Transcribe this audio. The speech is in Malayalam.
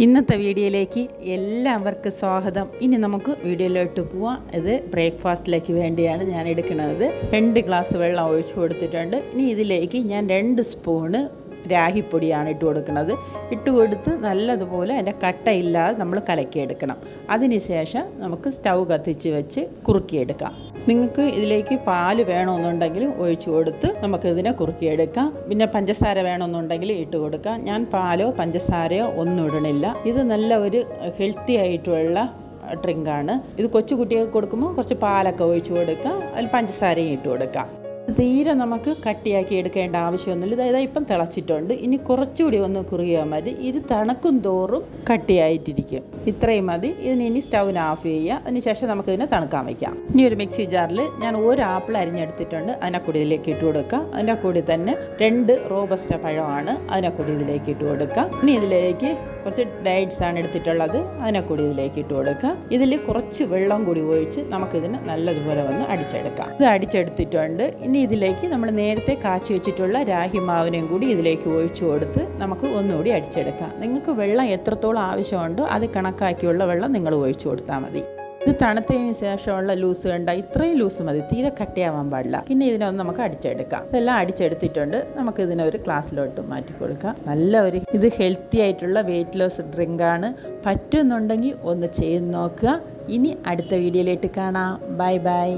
ഇന്നത്തെ വീഡിയോയിലേക്ക് എല്ലാവർക്കും സ്വാഗതം. ഇനി നമുക്ക് വീഡിയോയിലോട്ട് പോവാം. ഇത് ബ്രേക്ക്ഫാസ്റ്റിലേക്ക് വേണ്ടിയാണ് ഞാൻ എടുക്കുന്നത്. 2 ഗ്ലാസ് വെള്ളം ഒഴിച്ചു കൊടുത്തിട്ടുണ്ട്. ഇനി ഇതിലേക്ക് ഞാൻ 2 സ്പൂണ് രാഗിപ്പൊടിയാണ് ഇട്ട് കൊടുക്കുന്നത്. ഇട്ട് കൊടുത്ത് നല്ലതുപോലെ അതിൻ്റെ കട്ടയില്ലാതെ നമ്മൾ കലക്കിയെടുക്കണം. അതിനുശേഷം നമുക്ക് സ്റ്റൗ കത്തിച്ച് വെച്ച് കുറുക്കിയെടുക്കാം. നിങ്ങൾക്ക് ഇതിലേക്ക് പാല് വേണമെന്നുണ്ടെങ്കിൽ ഒഴിച്ചു കൊടുത്ത് നമുക്കിതിനെ കുറുക്കിയെടുക്കാം. പിന്നെ പഞ്ചസാര വേണമെന്നുണ്ടെങ്കിൽ ഇട്ട് കൊടുക്കാം. ഞാൻ പാലോ പഞ്ചസാരയോ ഒന്നും ഇടണില്ല. ഇത് നല്ല ഒരു ഹെൽത്തി ആയിട്ടുള്ള ഡ്രിങ്കാണ്. ഇത് കൊച്ചു കുട്ടികൾക്ക് കൊടുക്കുമ്പോൾ കുറച്ച് പാലൊക്കെ ഒഴിച്ചു കൊടുക്കാം. അതിൽ പഞ്ചസാരയും ഇട്ട് കൊടുക്കാം. തീരെ നമുക്ക് കട്ടിയാക്കി എടുക്കേണ്ട ആവശ്യമൊന്നുമില്ല. അതായത് ഇപ്പം തിളച്ചിട്ടുണ്ട്. ഇനി കുറച്ചുകൂടി ഒന്ന് കുറുകിയാൽ മതി. ഇത് തണുക്കും തോറും കട്ടിയായിട്ടിരിക്കും. ഇത്രയും മതി. ഇനി സ്റ്റൗവിന് ഓഫ് ചെയ്യുക. അതിനുശേഷം നമുക്കിതിനെ തണുക്കാൻ വയ്ക്കാം. ഇനി ഒരു മിക്സി ജാറിൽ ഞാൻ 1 ആപ്പിൾ അരിഞ്ഞെടുത്തിട്ടുണ്ട്. അതിനെക്കൂടി ഇതിലേക്ക് ഇട്ട് കൊടുക്കാം. അതിൻ്റെ കൂടി തന്നെ 2 റോബസ്റ്റ പഴമാണ്. അതിനെക്കൂടി ഇതിലേക്ക് ഇട്ട് കൊടുക്കാം. ഇനി ഇതിലേക്ക് കുറച്ച് ഡേറ്റ്സ് ആണ് എടുത്തിട്ടുള്ളത്. അതിനെക്കൂടി ഇതിലേക്ക് ഇട്ട് കൊടുക്കാം. ഇതിൽ കുറച്ച് വെള്ളം കൂടി ഒഴിച്ച് നമുക്കിതിനെ നല്ലതുപോലെ ഒന്ന് അടിച്ചെടുക്കാം. ഇത് അടിച്ചെടുത്തിട്ടുണ്ട്. ഇനി ഇതിലേക്ക് നമ്മൾ നേരത്തെ കാച്ചി വെച്ചിട്ടുള്ള രാഗി മാവിനെയും കൂടി ഇതിലേക്ക് ഒഴിച്ചു കൊടുത്ത് നമുക്ക് ഒന്നുകൂടി അടിച്ചെടുക്കാം. നിങ്ങൾക്ക് വെള്ളം എത്രത്തോളം ആവശ്യമുണ്ടോ അത് കണക്കാക്കിയുള്ള വെള്ളം നിങ്ങൾ ഒഴിച്ചു കൊടുത്താൽ മതി. ഇത് തണുത്തതിന് ശേഷമുള്ള ലൂസ് കണ്ട ഇത്രയും ലൂസ് മതി. തീരെ കട്ടിയാവാൻ പാടില്ല. പിന്നെ ഇതിനൊന്ന് നമുക്ക് അടിച്ചെടുക്കാം. ഇതെല്ലാം അടിച്ചെടുത്തിട്ടുണ്ട്. നമുക്ക് ഇതിനൊരു ഗ്ലാസ്സിലോട്ട് മാറ്റി കൊടുക്കാം. ഇത് ഹെൽത്തി ആയിട്ടുള്ള വെയിറ്റ് ലോസ് ഡ്രിങ്കാണ്. പറ്റുന്നുണ്ടെങ്കിൽ ഒന്ന് ചെയ്ത് നോക്കുക. ഇനി അടുത്ത വീഡിയോയിലേക്ക് കാണാം. Bye bye.